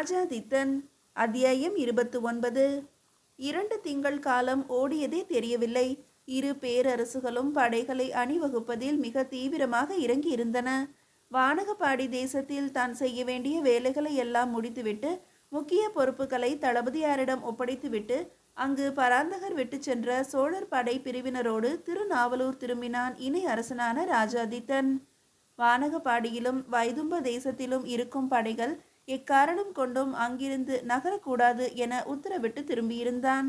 ராஜாதித்தன் அத்தியாயம் 29. 2 திங்கள் காலம் ஓடியதே தெரியவில்லை. இரு பேரரசுகளும் படைகளை அணிவகுப்பதில் மிக தீவிரமாக இறங்கியிருந்தன. வானகப்பாடி தேசத்தில் தான் செய்ய வேண்டிய வேலைகளை எல்லாம் முடித்துவிட்டு முக்கிய பொறுப்புகளை தளபதியாரிடம் ஒப்படைத்துவிட்டு அங்கு பராந்தகர் விட்டு சென்ற சோழர் படை பிரிவினரோடு திருநாவலூர் திரும்பினான் இணை அரசனான ராஜாதித்தன். வானகப்பாடியிலும் வைதும்ப தேசத்திலும் இருக்கும் படைகள் எக்காரணம் கொண்டும் அங்கிருந்து நகரக்கூடாது என உத்தரவிட்டு திரும்பியிருந்தான்.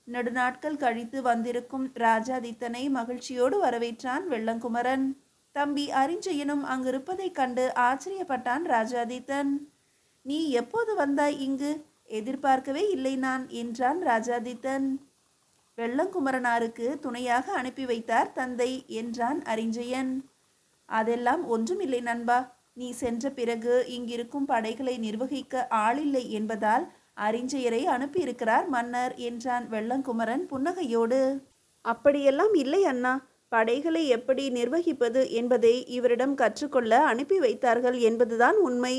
நெடுநாட்கள் கழித்து வந்திருக்கும் ராஜாதித்தனை மகிழ்ச்சியோடு வரவேற்றான் வெள்ளங்குமரன். தம்பி அரிஞ்சயனும் அங்கிருப்பதைக் கண்டு ஆச்சரியப்பட்டான் ராஜாதித்தன். நீ எப்போது வந்தாய் இங்கு? எதிர்பார்க்கவே இல்லை நான் என்றான் ராஜாதித்தன். வெள்ளங்குமரனாருக்கு துணையாக அனுப்பி வைத்தார் தந்தை என்றான் அரிஞ்சயன். அதெல்லாம் ஒன்றுமில்லை நண்பா. நீ சென்ற பிறகு இங்கிருக்கும் படைகளை நிர்வகிக்க ஆளில்லை என்பதால் அரிஞ்சயரை அனுப்பியிருக்கிறார் மன்னர் என்றான் வெள்ளங்குமரன் புன்னகையோடு. அப்படியெல்லாம் இல்லை அண்ணா. படைகளை எப்படி நிர்வகிப்பது என்பதை இவரிடம் கற்றுக்கொள்ள அனுப்பி வைத்தார்கள் என்பதுதான் உண்மை.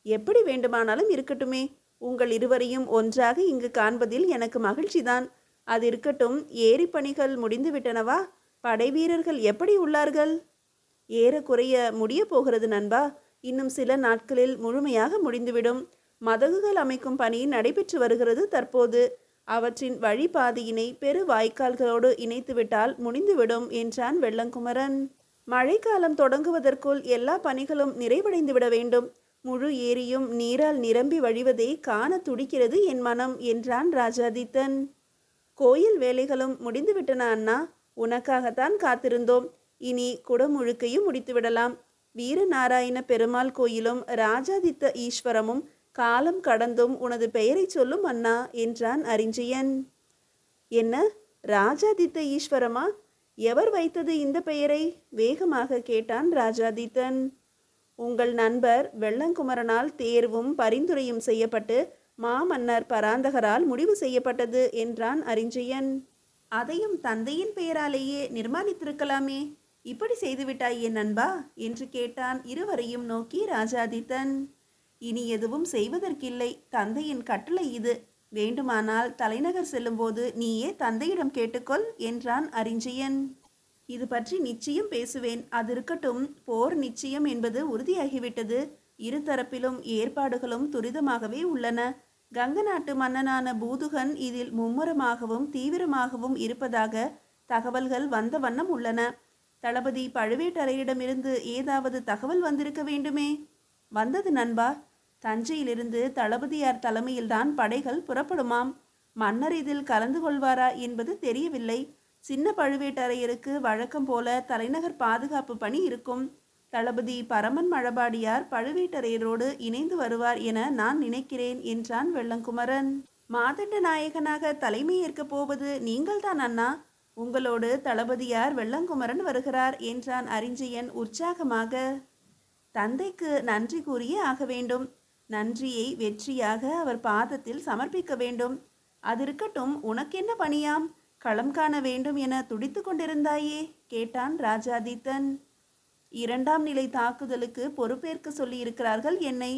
எப்படி வேண்டுமானாலும் இருக்கட்டுமே. உங்கள் இருவரையும் ஒன்றாக இங்கு காண்பதில் எனக்கு மகிழ்ச்சிதான். அது இருக்கட்டும், ஏரி பணிகள் முடிந்துவிட்டனவா? படை வீரர்கள் எப்படி உள்ளார்கள்? ஏறக்குறைய முடிய போகிறது நண்பா. இன்னும் சில நாட்களில் முழுமையாக முடிந்துவிடும். மதகுகள் அமைக்கும் பணி நடைபெற்று வருகிறது தற்போது. அவற்றின் வழிபாதையினை பெரு வாய்க்கால்களோடு இணைத்துவிட்டால் முடிந்துவிடும் என்றான் வெள்ளங்குமரன். மழைக்காலம் தொடங்குவதற்குள் எல்லா பணிகளும் நிறைவடைந்துவிட வேண்டும். முழு ஏரியும் நீரால் நிரம்பி வழிவதை காண துடிக்கிறது என் மனம் என்றான் ராஜாதித்தன். கோயில் வேலைகளும் முடிந்துவிட்டன அண்ணா. உனக்காகத்தான் காத்திருந்தோம். இனி குடமுழுக்கையும் முடித்துவிடலாம். வீரநாராயண பெருமாள் கோயிலும் ராஜாதித்த ஈஸ்வரமும் காலம் கடந்தும் உனது பெயரை சொல்லும் அண்ணா என்றான் அரிஞ்சயன். என்ன, ராஜாதித்த ஈஸ்வரமா? எவர் வைத்தது இந்த பெயரை? வேகமாக கேட்டான் ராஜாதித்தன். உங்கள் நண்பர் வெள்ளங்குமரனால் தேர்வும் பரிந்துரையும் செய்யப்பட்டு மாமன்னர் பராந்தகரால் முடிவு செய்யப்பட்டது என்றான் அரிஞ்சயன். அதையும் தந்தையின் பெயராலேயே நிர்மாணித்திருக்கலாமே. இப்படி செய்துவிட்டாய் என் நண்பா என்று கேட்டான் இருவரையும் நோக்கி ராஜாதித்தன். இனி எதுவும் செய்வதற்கில்லை. தந்தையின் கட்டளை இது. வேண்டுமானால் தலைநகர் செல்லும்போது நீயே தந்தையிடம் கேட்டுக்கொள் என்றான் அரிஞ்சயன். இது பற்றி நிச்சயம் பேசுவேன். அது இருக்கட்டும், போர் நிச்சயம் என்பது உறுதியாகிவிட்டது. இருதரப்பிலும் ஏற்பாடுகளும் துரிதமாகவே உள்ளன. கங்க நாட்டு மன்னனான பூதுகன் இதில் மும்முரமாகவும் தீவிரமாகவும் இருப்பதாக தகவல்கள் வந்த வண்ணம் உள்ளன. தளபதி பழுவேட்டரையரிடமிருந்து ஏதாவது தகவல் வந்திருக்க வேண்டுமே. வந்தது நண்பா. தஞ்சையிலிருந்து தளபதியார் தலைமையில்தான் படைகள் புறப்படுமாம். மன்னர் இதில் கலந்து கொள்வாரா என்பது தெரியவில்லை. சின்ன பழுவேட்டரையருக்கு வழக்கம் போல தலைநகர் பாதுகாப்பு பணி இருக்கும். தளபதி பரமன் மழபாடியார் பழுவேட்டரையரோடு இணைந்து வருவார் என நான் நினைக்கிறேன் என்றான் வெள்ளங்குமரன். மாதண்ட நாயகனாக தலைமை ஏற்கப் போவது நீங்கள்தான் அண்ணா. உங்களோடு தளபதியார் வெள்ளங்குமரன் வருகிறார் என்றான் அரிஞ்சயன் உற்சாகமாக. தந்தைக்கு நன்றி கூறியே ஆக வேண்டும். நன்றியை வெற்றியாக அவர் பாதத்தில் சமர்ப்பிக்க வேண்டும். அது இருக்கட்டும், உனக்கென்ன பணியாம்? களம் காண வேண்டும் என துடித்து கொண்டிருந்தாயே கேட்டான் ராஜாதித்தன். 2ஆம் நிலை தாக்குதலுக்கு பொறுப்பேற்க சொல்லி இருக்கிறார்கள் என்னை.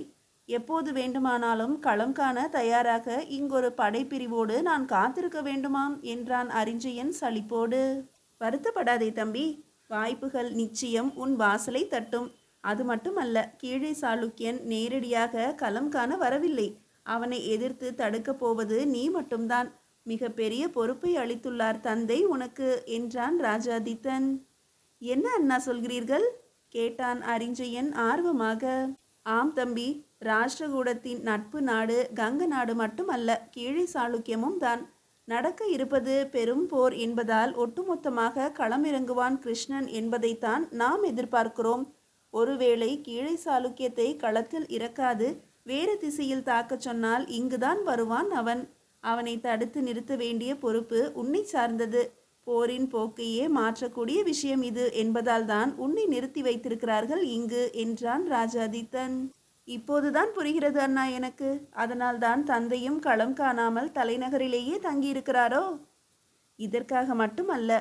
எப்போது வேண்டுமானாலும் களம் காண தயாராக இங்கொரு படைப்பிரிவோடு நான் காத்திருக்க வேண்டுமாம் என்றான் அரிஞ்சயன் சலிப்போடு. வருத்தப்படாதே தம்பி. வாய்ப்புகள் நிச்சயம் உன் வாசலை தட்டும். அது மட்டுமல்ல, கீழே சாளுக்கியன் நேரடியாக களம் காண வரவில்லை. அவனை எதிர்த்து தடுக்கப் போவது நீ மட்டும்தான். மிக பெரிய பொறுப்பை அளித்துள்ளார் தந்தை உனக்கு என்றான் ராஜாதித்தன். என்ன அண்ணா சொல்கிறீர்கள் கேட்டான் அரிஞ்சயன் ஆர்வமாக. ஆம் தம்பி, ராஷ்டிரகூடத்தின் நட்பு நாடு கங்க நாடு மட்டுமல்ல, கீழே சாளுக்கியமும் தான். நடக்க இருப்பது பெரும் போர் என்பதால் ஒட்டுமொத்தமாக களமிறங்குவான் கிருஷ்ணன் என்பதைத்தான் நாம் எதிர்பார்க்கிறோம். ஒருவேளை கீழே சாளுக்கியத்தை களத்தில் இறக்காது வேறு திசையில் தாக்கச் சொன்னால் இங்குதான் வருவான் அவன். அவனை தடுத்து நிறுத்த வேண்டிய பொறுப்பு உன்னை சார்ந்தது. போரின் போக்கையே மாற்றக்கூடிய விஷயம் இது என்பதால் தான் உன்னை நிறுத்தி வைத்திருக்கிறார்கள் இங்கு என்றான் ராஜாதித்தன். இப்போதுதான் புரிகிறது அண்ணா எனக்கு. அதனால்தான் தந்தையும் களம் காணாமல் தலைநகரிலேயே தங்கியிருக்கிறாரோ? இதற்காக மட்டுமல்ல.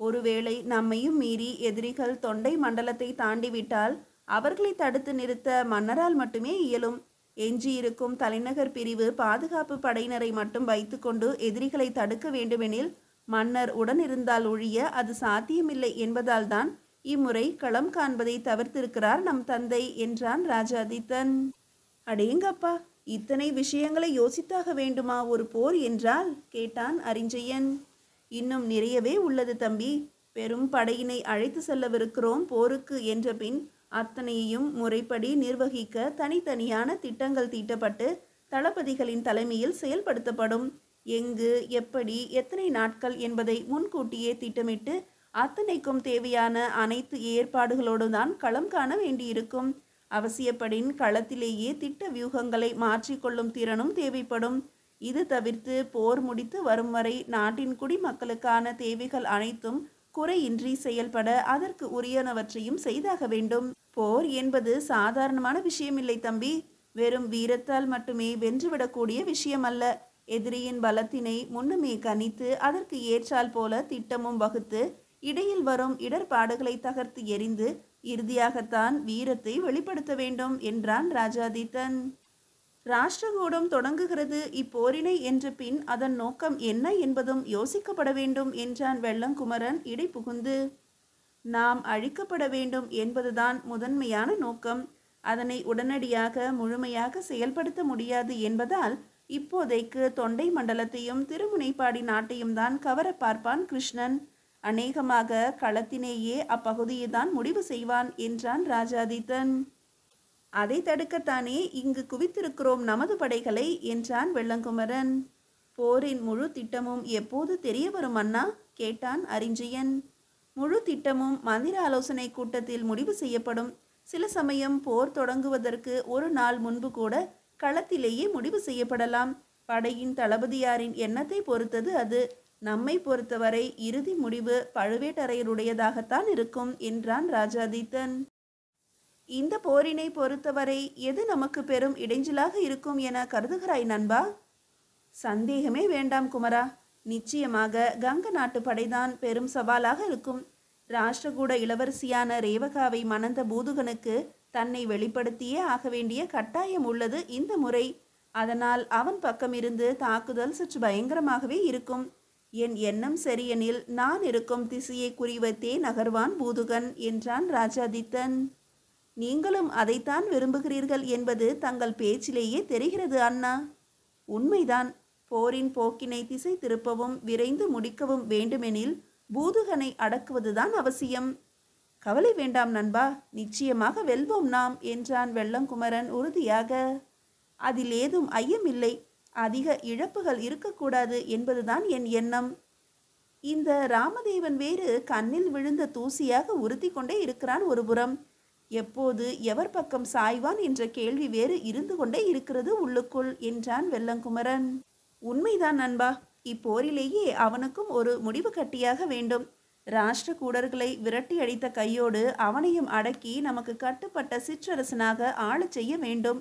ஒருவேளை நம்மையும் மீறி எதிரிகள் தொண்டை மண்டலத்தை தாண்டிவிட்டால் அவர்களை தடுத்து நிறுத்த மன்னரால் மட்டுமே இயலும். எஞ்சியிருக்கும் தலைநகர் பிரிவு பாதுகாப்பு படையினரை மட்டும் வைத்துக்கொண்டு எதிரிகளை தடுக்க வேண்டுமெனில் மன்னர் உடனிருந்தால் ஒழிய அது சாத்தியமில்லை என்பதால் தான் இம்முறை களம் காண்பதை தவிர்த்திருக்கிறார் நம் தந்தை என்றான் ராஜாதித்தன். அடேங்கப்பா, இத்தனை விஷயங்களை யோசித்தாக வேண்டுமா ஒரு போர் என்றால் கேட்டான் அரிஞ்சயன். இன்னும் நிறையவே உள்ளது தம்பி. பெரும் படையினை அழைத்து செல்லவிருக்கிறோம் போருக்கு என்ற பின் அத்தனையையும் முறைப்படி நிர்வகிக்க தனித்தனியான திட்டங்கள் தீட்டப்பட்டு தளபதிகளின் தலைமையில் செயல்படுத்தப்படும். எங்கு, எப்படி, எத்தனை நாட்கள் என்பதை முன்கூட்டியே திட்டமிட்டு அத்தனைக்கும் தேவையான அனைத்து ஏற்பாடுகளோடு தான் களம் காண வேண்டியிருக்கும். அவசியப்படின் களத்திலேயே திட்ட வியூகங்களை மாற்றிக்கொள்ளும் திறனும் தேவைப்படும். இது தவிர்த்து போர் முடித்து வரும் வரை நாட்டின் குடிமக்களுக்கான தேவைகள் அனைத்தும் குறையின்றி செயல்பட அதற்கு உரியனவற்றையும் செய்தாக வேண்டும். போர் என்பது சாதாரணமான விஷயமில்லை தம்பி. வெறும் வீரத்தால் மட்டுமே வென்றுவிடக்கூடிய விஷயமல்ல. எதிரியின் பலத்தினை முன்னுமே கணித்து அதற்கு ஏற்றால் போல திட்டமும் வகுத்து இடையில் வரும் இடர்பாடுகளை தகர்த்து எறிந்து இறுதியாகத்தான் வீரத்தை வெளிப்படுத்த வேண்டும் என்றான் ராஜாதித்தன். ராஷ்டிரகூடம் தொடங்குகிறது இப்போரினை என்ற பின் அதன் நோக்கம் என்ன என்பதும் யோசிக்கப்பட வேண்டும் என்றான் வெள்ளங்குமரன் இடை புகுந்து. நாம் அழிக்கப்பட வேண்டும் என்பதுதான் முதன்மையான நோக்கம். அதனை உடனடியாக முழுமையாக செயல்படுத்த முடியாது என்பதால் இப்போதைக்கு தொண்டை மண்டலத்தையும் திருமுனைப்பாடி நாட்டையும் தான் கவர பார்ப்பான் கிருஷ்ணன். அநேகமாக களத்தினேயே அப்பகுதியை தான் முடிவு செய்வான் என்றான் ராஜாதித்தன். அதை தடுக்கத்தானே இங்கு குவித்திருக்கிறோம் நமது படைகளை என்றான் வெள்ளங்குமரன். போரின் முழு திட்டமும் எப்போது தெரிய வரும் அண்ணா கேட்டான் அரிஞ்சயன். முழு திட்டமும் மந்திர ஆலோசனை கூட்டத்தில் முடிவு செய்யப்படும். சில சமயம் போர் தொடங்குவதற்கு ஒரு நாள் முன்பு கூட களத்திலேயே முடிவு செய்யப்படலாம். படையின் தளபதியாரின் எண்ணத்தை பொறுத்தது அது. நம்மை பொறுத்தவரை இறுதி முடிவு பழுவேட்டரையருடையதாகத்தான் இருக்கும் என்றான் ராஜாதித்தன். இந்த போரினை பொறுத்தவரை எது நமக்கு பெரும் இடைஞ்சலாக இருக்கும் என கருதுகிறாய் நண்பா? சந்தேகமே வேண்டாம் குமரா. நிச்சயமாக கங்க நாட்டு படைதான் பெரும் சவாலாக இருக்கும். ராஷ்டிரகூட இளவரசியான ரேவகாவை மணந்த பூதுகனுக்கு தன்னை வெளிப்படுத்தியே ஆக வேண்டிய கட்டாயம் உள்ளது இந்த முறை. அதனால் அவன் பக்கமிருந்து தாக்குதல் சற்று பயங்கரமாகவே இருக்கும். என் எண்ணம் சரியெனில் நான் இருக்கும் திசையை குறிவைத்தே நகர்வான் பூதுகன் என்றான் ராஜாதித்தன். நீங்களும் அதைத்தான் விரும்புகிறீர்கள் என்பது தங்கள் பேச்சிலேயே தெரிகிறது அண்ணா. உண்மைதான். போரின் போக்கினை திசை திருப்பவும் விரைந்து முடிக்கவும் வேண்டுமெனில் பூதுகனை அடக்குவதுதான் அவசியம். கவலை வேண்டாம் நண்பா, நிச்சயமாக வெல்வோம் நாம் என்றான் வெள்ளங்குமரன் உறுதியாக. அதில் ஏதும் ஐயமில்லை. அதிக இழப்புகள் இருக்கக்கூடாது என்பதுதான் என் எண்ணம். இந்த ராமதேவன் வேறு கண்ணில் விழுந்த தூசியாக உறுத்தி கொண்டே இருக்கிறான் ஒருபுறம். எப்போது எவர் பக்கம் சாய்வான் என்ற கேள்வி வேறு இருந்து கொண்டே இருக்கிறது உள்ளுக்குள் என்றான் வெள்ளங்குமரன். உண்மைதான் நண்பா. இப்போரிலேயே அவனுக்கும் ஒரு முடிவு கட்டியாக வேண்டும். ராஷ்டிரகூடர்களை விரட்டி அடித்த கையோடு அவனையும் அடக்கி நமக்கு கட்டுப்பட்ட சிற்றரசனாக ஆளச் செய்ய வேண்டும்.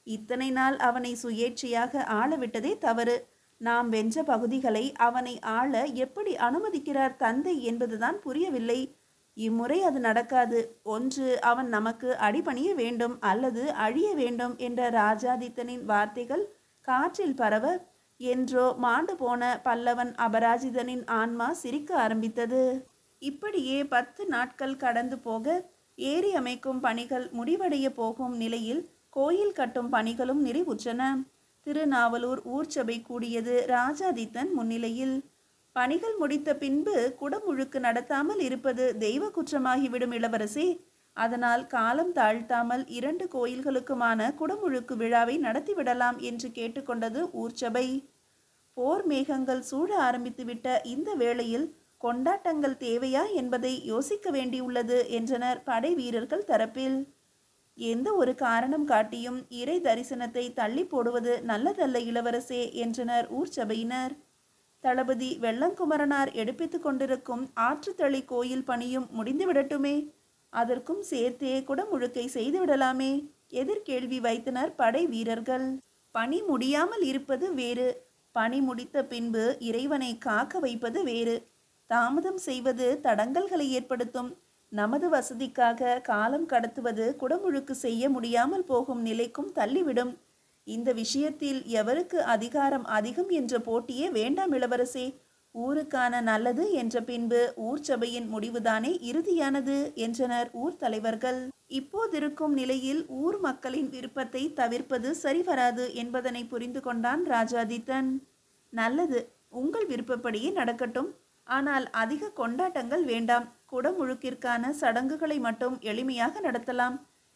இத்தனை நாள் அவனை சுயேட்சையாக ஆளவிட்டதே தவறு. நாம் வென்ற பகுதிகளை அவனை ஆள எப்படி அனுமதிக்கிறார் தந்தை என்பதுதான் புரியவில்லை. இம்முறை அது நடக்காது. ஒன்று அவன் நமக்கு அடிபணிய வேண்டும் அல்லது அழிய வேண்டும் என்ற ராஜாதித்தனின் வார்த்தைகள் காற்றில் பரவ என்றோ மாண்டு போன பல்லவன் அபராஜிதனின் ஆன்மா சிரிக்க ஆரம்பித்தது. இப்படியே 10 நாட்கள் கடந்து போக ஏரி அமைக்கும் பணிகள் முடிவடைய போகும் நிலையில் கோயில் கட்டும் பணிகளும் நிறைவுற்றன. திருநாவலூர் ஊர்ச்சபை கூடியது ராஜாதித்தன் முன்னிலையில். பணிகள் முடித்த பின்பு குடமுழுக்கு நடத்தாமல் இருப்பது தெய்வ குற்றமாகிவிடும் இளவரசே. அதனால் காலம் தாழ்த்தாமல் 2 கோயில்களுக்குமான குடமுழுக்கு விழாவை நடத்திவிடலாம் என்று கேட்டுக்கொண்டது ஊர்ச்சபை. போர் மேகங்கள் சூழ ஆரம்பித்துவிட்ட இந்த வேளையில் கொண்டாட்டங்கள் தேவையா என்பதை யோசிக்க வேண்டியுள்ளது என்றனர் படை வீரர்கள் தரப்பில். எந்த ஒரு காரணம் காட்டியும் இறை தரிசனத்தை தள்ளி போடுவது நல்லதல்ல இளவரசே என்றனர் ஊர்ச்சபையினர். தளபதி வெள்ளங்குமரனார் எடுப்பித்து கொண்டிருக்கும் ஆற்றுத்தளி கோயில் பணியும் முடிந்துவிடட்டுமே. அதற்கும் சேர்த்தே குடமுழுக்கை செய்துவிடலாமே எதிர்கேள்வி வைத்தனர் படை வீரர்கள். பணி முடியாமல் இருப்பது வேறு, பணி முடித்த பின்பு இறைவனை காக்க வைப்பது வேறு. தாமதம் செய்வது தடங்கல்களை ஏற்படுத்தும். நமது வசதிக்காக காலம் கடத்துவது குடமுழுக்கு செய்ய முடியாமல் போகும் நிலைக்கும் தள்ளிவிடும். இந்த விஷயத்தில் எவருக்கு அதிகாரம் அதிகம் என்ற போட்டியே வேண்டாம் இளவரசே. ஊருக்கான நல்லது என்ற பின்பு ஊர் சபையின் முடிவுதானே இறுதியானது என்றனர் ஊர் தலைவர்கள். இப்போதிருக்கும் நிலையில் ஊர் மக்களின் விருப்பத்தை தவிர்ப்பது சரிவராது என்பதனை புரிந்து கொண்டான் ராஜாதித்தன். நல்லது, உங்கள் விருப்பப்படியே நடக்கட்டும். ஆனால் அதிக கொண்டாட்டங்கள் வேண்டாம். குடமுழுக்கிற்கான சடங்குகளை மட்டும் எளிமையாக நடத்தலாம்.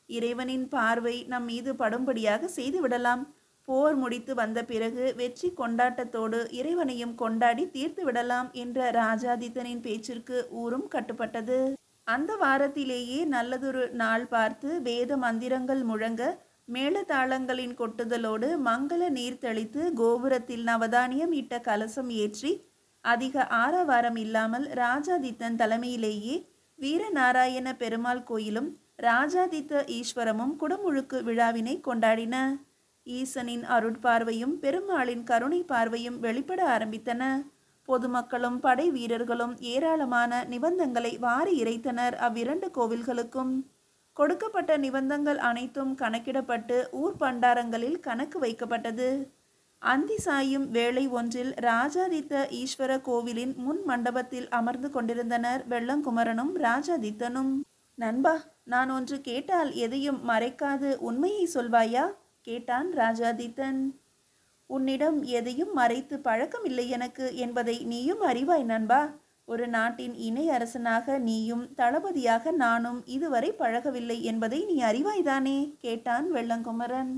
இறைவனின் பார்வை நம் மீது படும்படியாக செய்து விடலாம். போர் முடித்து வந்த பிறகு வெற்றி கொண்டாட்டத்தோடு இறைவனையும் கொண்டாடி தீர்த்து விடலாம் என்ற ராஜாதித்தனின் பேச்சிற்கு ஊரும் கட்டுப்பட்டது. அந்த வாரத்திலேயே நல்லதொரு நாள் பார்த்து வேத மந்திரங்கள் முழங்க மேளதாளங்களின் கொட்டுதலோடு மங்கள நீர் தெளித்து கோபுரத்தில் நவதானியம் இட்ட கலசம் ஏற்றி அதிக ஆரவாரம் இல்லாமல் ராஜாதித்தன் தலைமையிலேயே வீரநாராயண பெருமாள் கோயிலும் ராஜாதித்த ஈஸ்வரமும் குடமுழுக்கு விழாவினை கொண்டாடின. ஈசனின் அருட்பார்வையும் பெருமாளின் கருணை பார்வையும் வெளிப்பட ஆரம்பித்தன. பொதுமக்களும் படை வீரர்களும் ஏராளமான நிபந்தங்களை வாரி இறைத்தனர். அவ்விரண்டு கோவில்களுக்கும் கொடுக்கப்பட்ட நிபந்தங்கள் அனைத்தும் கணக்கிடப்பட்டு ஊர் பண்டாரங்களில் கணக்கு வைக்கப்பட்டது. அந்தி சாயும் வேளை ஒன்றில் ராஜாதித்த ஈஸ்வர கோவிலின் முன் மண்டபத்தில் அமர்ந்து கொண்டிருந்தனர் வெள்ளங்குமரனும் ராஜாதித்தனும். நண்பா, நான் ஒன்று கேட்டால் எதையும் மறைக்காது உண்மையை சொல்வாயா கேட்டான் ராஜாதித்தன். உன்னிடம் எதையும் மறைத்து பழக்கமில்லை எனக்கு என்பதை நீயும் அறிவாய் நண்பா. ஒரு நாட்டின் இணை அரசனாக நீயும் தளபதியாக நானும் இதுவரை பழகவில்லை என்பதை நீ அறிவாய்தானே கேட்டான் வெள்ளங்குமரன்.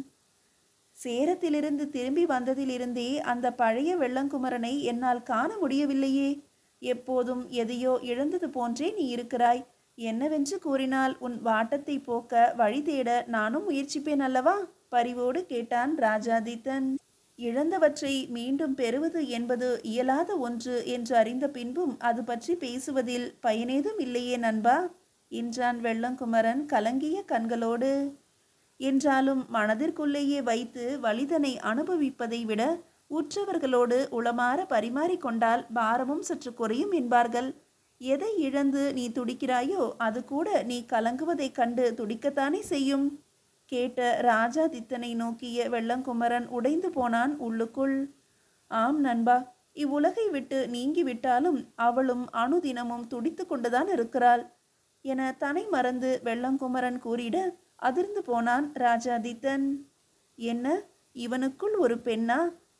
சேரத்திலிருந்து திரும்பி வந்ததிலிருந்தே அந்த பழைய வெள்ளங்குமரனை என்னால் காண முடியவில்லையே. எப்போதும் எதையோ இழந்தது போன்றே நீ இருக்கிறாய். என்னவென்று கூறினால் உன் வாட்டத்தை போக்க வழி தேட நானும் முயற்சிப்பேன் அல்லவா பரிவோடு கேட்டான் ராஜாதித்தன். இழந்தவற்றை மீண்டும் பெறுவது என்பது இயலாத ஒன்று என்று அறிந்த பின்பும் அது பற்றி பேசுவதில் பயனேதும் இல்லையே நண்பா என்றான் வெள்ளங்குமரன் கலங்கிய கண்களோடு. என்றாலும் மனதிற்குள்ளேயே வைத்து வலிதனை அனுபவிப்பதை விட உற்றவர்களோடு உளமாற பரிமாறிக்கொண்டால் பாரமும் சற்று குறையும் என்பார்கள். எதை இழந்து நீ துடிக்கிறாயோ அது கூட நீ கலங்குவதைக் கண்டு துடிக்கத்தானே செய்யும் கேட்ட ராஜாதித்தனை நோக்கிய வெள்ளங்குமரன் உடைந்து போனான் உள்ளுக்குள். ஆம் நண்பா, இவ்வுலகை விட்டு நீங்கிவிட்டாலும் அவளும் அணுதினமும் துடித்து கொண்டுதான் இருக்கிறாள் என தன்னை மறந்து வெள்ளங்குமரன் கூறிட அதிர்ந்து போனான் ராஜாதித்தன். என்ன, இவனுக்குள் ஒரு பெண்ணா?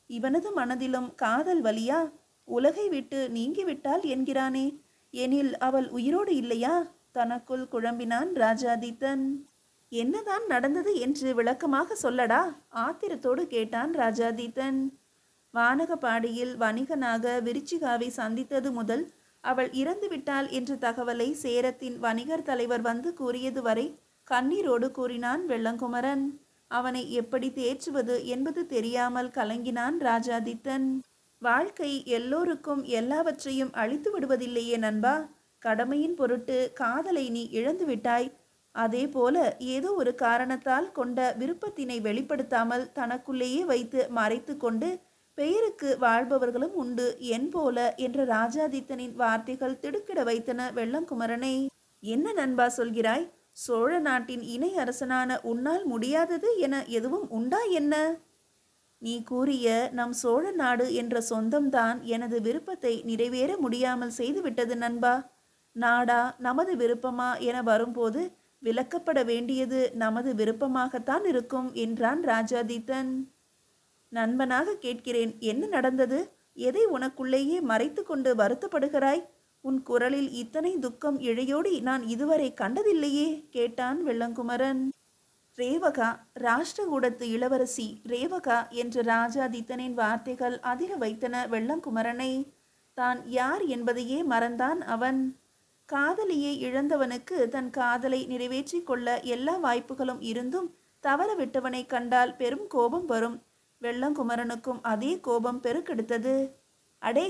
இவனது மனதிலும் காதல் வலியா? உலகை விட்டு நீங்கிவிட்டாள் என்கிறானே, எனில் அவள் உயிரோடு இல்லையா? தனக்குள் குழம்பினான் ராஜாதித்தன். என்னதான் நடந்தது என்று விளக்கமாக சொல்லடா ஆத்திரத்தோடு கேட்டான் ராஜாதித்தன். வானகப்பாடியில் வணிகனாக விருச்சிகாவை சந்தித்தது முதல் அவள் இறந்துவிட்டாள் என்ற தகவலை சேரத்தின் வணிகர் தலைவர் வந்து கூறியது வரை கண்ணீரோடு கூறினான் வெள்ளங்குமரன். அவனை எப்படி தேற்றுவது என்பது தெரியாமல் கலங்கினான் ராஜாதித்தன். வாழ்க்கை எல்லோருக்கும் எல்லாவற்றையும் அழித்து விடுவதில்லையே நண்பா. கடமையின் பொருட்டு காதலை நீ இழந்து விட்டாய். அதே போல ஏதோ ஒரு காரணத்தால் கொண்ட விருப்பத்தினை வெளிப்படுத்தாமல் தனக்குள்ளேயே வைத்து மறைத்து கொண்டு பெயருக்கு வாழ்பவர்களும் உண்டு என் போல என்ற ராஜாதித்தனின் வார்த்தைகள் திடுக்கிட வைத்தன வெள்ளங்குமரனை. என்ன நண்பா சொல்கிறாய்? சோழ நாட்டின் இணை அரசனான உன்னால் முடியாதது என எதுவும் உண்டா என்ன? நீ கூறிய நம் சோழ நாடு என்ற சொந்தம்தான் எனது விருப்பத்தை நிறைவேற முடியாமல் செய்துவிட்டது நண்பா. நாடா நமது விருப்பமா என வரும்போது விலக்கப்பட வேண்டியது நமது விருப்பமாகத்தான் இருக்கும் என்றான் ராஜாதித்தன். நண்பனாக கேட்கிறேன், என்ன நடந்தது? எதை உனக்குள்ளேயே மறைத்து கொண்டு வருத்தப்படுகிறாய்? உன் குரலில் இத்தனை துக்கம் இழையோடி நான் இதுவரை கண்டதில்லையே கேட்டான் வெள்ளங்குமரன். ரேவகா, ராஷ்டிரகூடத்து இளவரசி ரேவகா என்ற ராஜாதித்தனின் வார்த்தைகள் அதிர வைத்தன வெள்ளங்குமரனை. தான் யார் என்பதையே மறந்தான் அவன். காதலியை இழந்தவனுக்கு தன் காதலை நிறைவேற்றி கொள்ள எல்லா வாய்ப்புகளும் இருந்தும் தவற விட்டவனை கண்டால் பெரும் கோபம் வரும். வெள்ளங்குமரனுக்கும் அதே கோபம் பெருக்கெடுத்தது. அடே,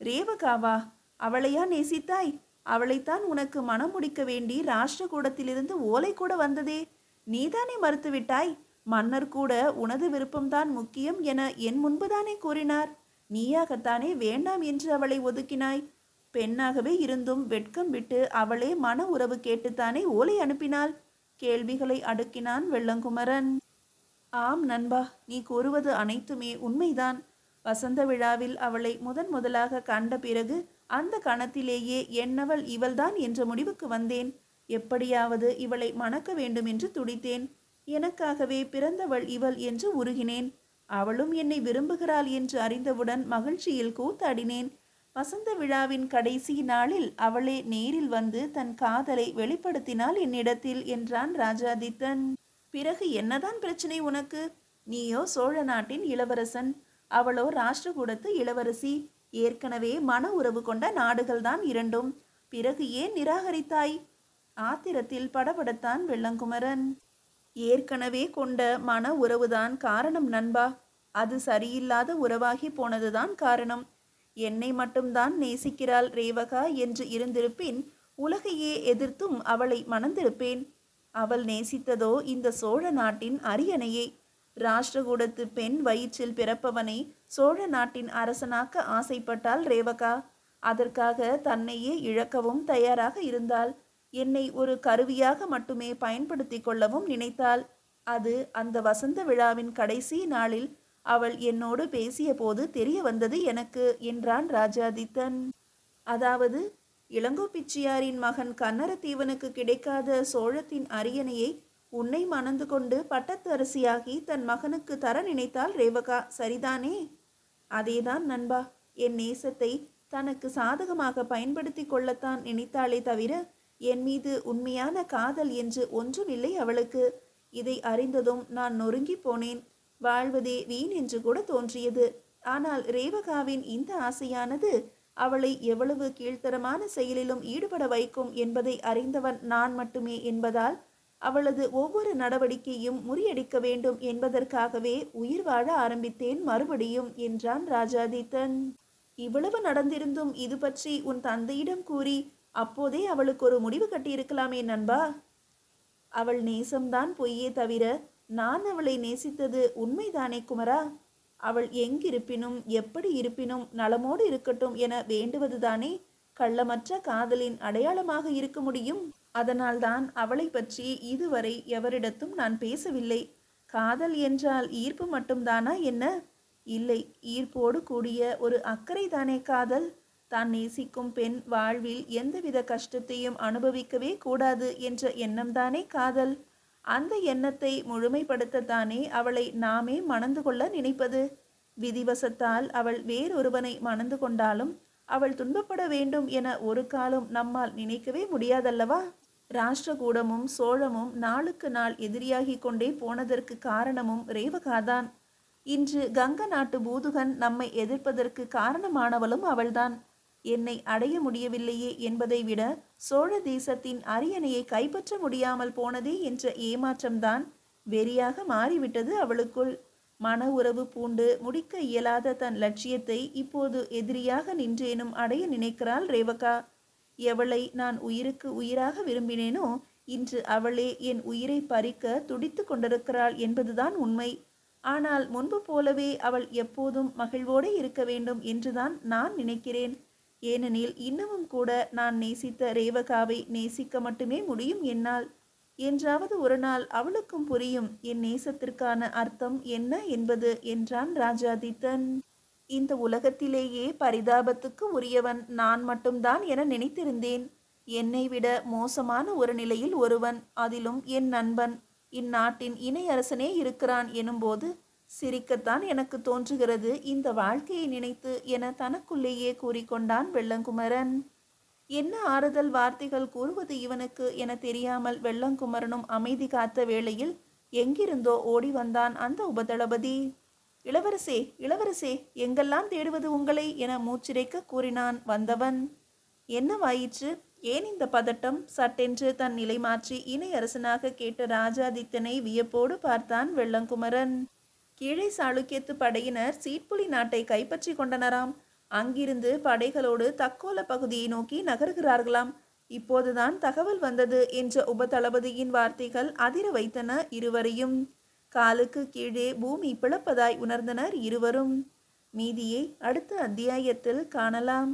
ரேவகாவா? அவளையா நேசித்தாய்? அவளைத்தான் உனக்கு மனம் முடிக்க வேண்டி ராஷ்டிரகூடத்திலிருந்து ஓலை கூட வந்ததே, நீதானே மறுத்துவிட்டாய். மன்னர் கூட உனது விருப்பம்தான் முக்கியம் என என் முன்புதானே கூறினார். நீயாகத்தானே வேண்டாம் என்று அவளை ஒதுக்கினாய். பெண்ணாகவே இருந்தும் வெட்கம் விட்டு அவளே மன உறவு கேட்டுத்தானே ஓலை அனுப்பினாள். கேள்விகளை அடுக்கினான் வெள்ளங்குமரன். ஆம் நண்பா, நீ கூறுவது அனைத்துமே உண்மைதான். வசந்த விழாவில் அவளை முதன் முதலாக கண்ட பிறகு அந்த கணத்திலேயே என்னவள் இவள்தான் என்ற முடிவுக்கு வந்தேன். எப்படியாவது இவளை மணக்க வேண்டும் என்று துடித்தேன். எனக்காகவே பிறந்தவள் இவள் என்று உருகினேன். அவளும் என்னை விரும்புகிறாள் என்று அறிந்தவுடன் மகிழ்ச்சியில் கூத்தாடினேன். வசந்த விழாவின் கடைசி நாளில் அவளே நேரில் வந்து தன் காதலை வெளிப்படுத்தினாள் என்னிடத்தில் என்றான் ராஜாதித்தன். பிறகு என்னதான் பிரச்சனை உனக்கு? நீயோ சோழ நாட்டின் இளவரசன், அவளோ ராஷ்டிரகூடத்து இளவரசி. ஏற்கனவே மன உறவு கொண்ட நாடுகள்தான் இரண்டும். பிறகு ஏன் நிராகரித்தாய்? ஆத்திரத்தில் படபடத்தான் வெள்ளங்குமரன். ஏற்கனவே கொண்ட மன உறவுதான் காரணம் நண்பா. அது சரியில்லாத உறவாகி போனதுதான் காரணம். என்னை மட்டும்தான் நேசிக்கிறாள் ரேவகா என்று இருந்திருப்பின் உலகையே எதிர்த்தும் அவளை மணந்திருப்பேன். அவள் நேசித்ததோ இந்த சோழ நாட்டின் அரியணையை. ராஷ்டிரகூடத்து பெண் வயிற்றில் பிறப்பவனை சோழ நாட்டின் அரசனாக்க ஆசைப்பட்டாள் ரேவகா. அதற்காக தன்னையே இழக்கவும் தயாராக இருந்தாள். என்னை ஒரு கருவியாக மட்டுமே பயன்படுத்தி கொள்ளவும் நினைத்தாள். அது அந்த வசந்த விழாவின் கடைசி நாளில் அவள் என்னோடு பேசிய போது தெரிய வந்தது எனக்கு என்றான் ராஜாதித்தன். அதாவது இளங்கோ பிச்சியாரின் மகன் கன்னரத்தீவனுக்கு கிடைக்காத சோழத்தின் அரியணையை உன்னை மணந்து கொண்டு பட்டத்து அரசியாகி தன் மகனுக்கு தர நினைத்தாள் ரேவகா, சரிதானே? அதேதான் நண்பா. என் நேசத்தை தனக்கு சாதகமாக பயன்படுத்தி கொள்ளத்தான் நினைத்தாளே தவிர என் மீது உண்மையான காதல் என்று ஒன்றுமில்லை அவளுக்கு. இதை அறிந்ததும் நான் நொறுங்கி போனேன். வாழ்வதே வீண் என்று கூட தோன்றியது. ஆனால் ரேவகாவின் இந்த ஆசையானது அவளை எவ்வளவு கீழ்த்தரமான செயலிலும் ஈடுபட வைக்கும் என்பதை அறிந்தவன் நான் மட்டுமே என்பதால் அவளது ஒவ்வொரு நடவடிக்கையும் முறியடிக்க வேண்டும் என்பதற்காகவே உயிர் வாழ ஆரம்பித்தேன் மறுபடியும் என்றான் ராஜாதித்தன். இவ்வளவு நடந்திருந்தும் இது பற்றி உன் தந்தையிடம் கூறி அப்போதே அவளுக்கு ஒரு முடிவு கட்டியிருக்கலாமே நண்பா. அவள் நேசம்தான் பொய்யே தவிர நான் அவளை நேசித்தது உண்மைதானே குமரா? அவள் எங்கிருப்பினும் எப்படி இருப்பினும் நலமோடு இருக்கட்டும் என வேண்டுவதுதானே கள்ளமற்ற காதலின் அடையாளமாக இருக்க முடியும். அதனால்தான் அவளை பற்றி இதுவரை எவரிடத்தும் நான் பேசவில்லை. காதல் என்றால் ஈர்ப்பு மட்டும்தானா என்ன? இல்லை, ஈர்ப்போடு கூடிய ஒரு அக்கறை தானே காதல். தான் நேசிக்கும் பெண் வாழ்வில் எந்தவித கஷ்டத்தையும் அனுபவிக்கவே கூடாது என்ற எண்ணம்தானே காதல். அந்த எண்ணத்தை முழுமைப்படுத்தத்தானே அவளை நாமே மணந்து கொள்ள நினைப்பது. விதிவசத்தால் அவள் வேறொருவனை மணந்து கொண்டாலும் அவள் துன்பப்பட வேண்டும் என ஒரு காலம் நம்மால் நினைக்கவே முடியாதல்லவா? ராஷ்டிரகூடமும் சோழமும் நாளுக்கு நாள் எதிரியாகி கொண்டே போனதற்கு காரணமும் ரேவகாதான். இன்று கங்க நாட்டு பூதுகன் நம்மை எதிர்ப்பதற்கு காரணமானவளும் அவள்தான். என்னை அடைய முடியவில்லையே என்பதை விட சோழ தேசத்தின் அரியணையை கைப்பற்ற முடியாமல் போனதே என்ற ஏமாற்றம்தான் வெறியாக மாறிவிட்டது அவளுக்குள். மன உறவு பூண்டு முடிக்க இயலாத தன் லட்சியத்தை இப்போது எதிரியாக நின்றேனும் அடைய நினைக்கிறாள் ரேவகா. எவளை நான் உயிருக்கு உயிராக விரும்பினேனோ இன்று அவளே என் உயிரை பறிக்க துடித்து கொண்டிருக்கிறாள் என்பதுதான் உண்மை. ஆனால் முன்பு போலவே அவள் எப்போதும் மகிழ்வோடு இருக்க வேண்டும் என்றுதான் நான் நினைக்கிறேன். ஏனெனில் இன்னமும் கூட நான் நேசித்த ரேவகாவை நேசிக்க மட்டுமே முடியும் என்னால். என்றாவது ஒரு நாள் அவளுக்கும் புரியும் என் நேசத்திற்கான அர்த்தம் என்ன என்பது என்றான் ராஜாதித்தன். இந்த உலகத்திலேயே பரிதாபத்துக்கு உரியவன் நான் மட்டும்தான் என நினைத்திருந்தேன். என்னை விட மோசமான ஒரு நிலையில் ஒருவன், அதிலும் என் நண்பன், இந்நாட்டின் இணையரசனே இருக்கிறான் எனும்போது சிரிக்கத்தான் எனக்கு தோன்றுகிறது இந்த வாழ்க்கையை நினைத்து என தனக்குள்ளேயே கூறிக்கொண்டான் வெள்ளங்குமரன். என்ன ஆறுதல் வார்த்தைகள் கூறுவது இவனுக்கு என தெரியாமல் வெள்ளங்குமரனும் அமைதி காத்த வேளையில் எங்கிருந்தோ ஓடி வந்தான் அந்த உபதளபதி. இளவரசே, இளவரசே, எங்கெல்லாம் தேடுவது உங்களை என மூச்சிரைக்க கூறினான் வந்தவன். என்னவாயிற்று? ஏன் இந்த பதட்டம்? சட்டென்று தன் நிலை மாற்றி இணையரசனாக கேட்ட ராஜாதித்தனை வியப்போடு பார்த்தான் வெள்ளங்குமரன். கீழே சாளுக்கியத்து படையினர் சீட்புலி நாட்டை கைப்பற்றி கொண்டனராம். அங்கிருந்து படைகளோடு தக்கோல பகுதியை நோக்கி நகர்கிறார்களாம். இப்போதுதான் தகவல் வந்தது என்ற உபதளபதியின் வார்த்தைகள் அதிர வைத்தன இருவரையும். காலுக்கு கீழே பூமி பிளப்பதாய் உணர்ந்தனர் இருவரும். மீதியை அடுத்த அத்தியாயத்தில் காணலாம்.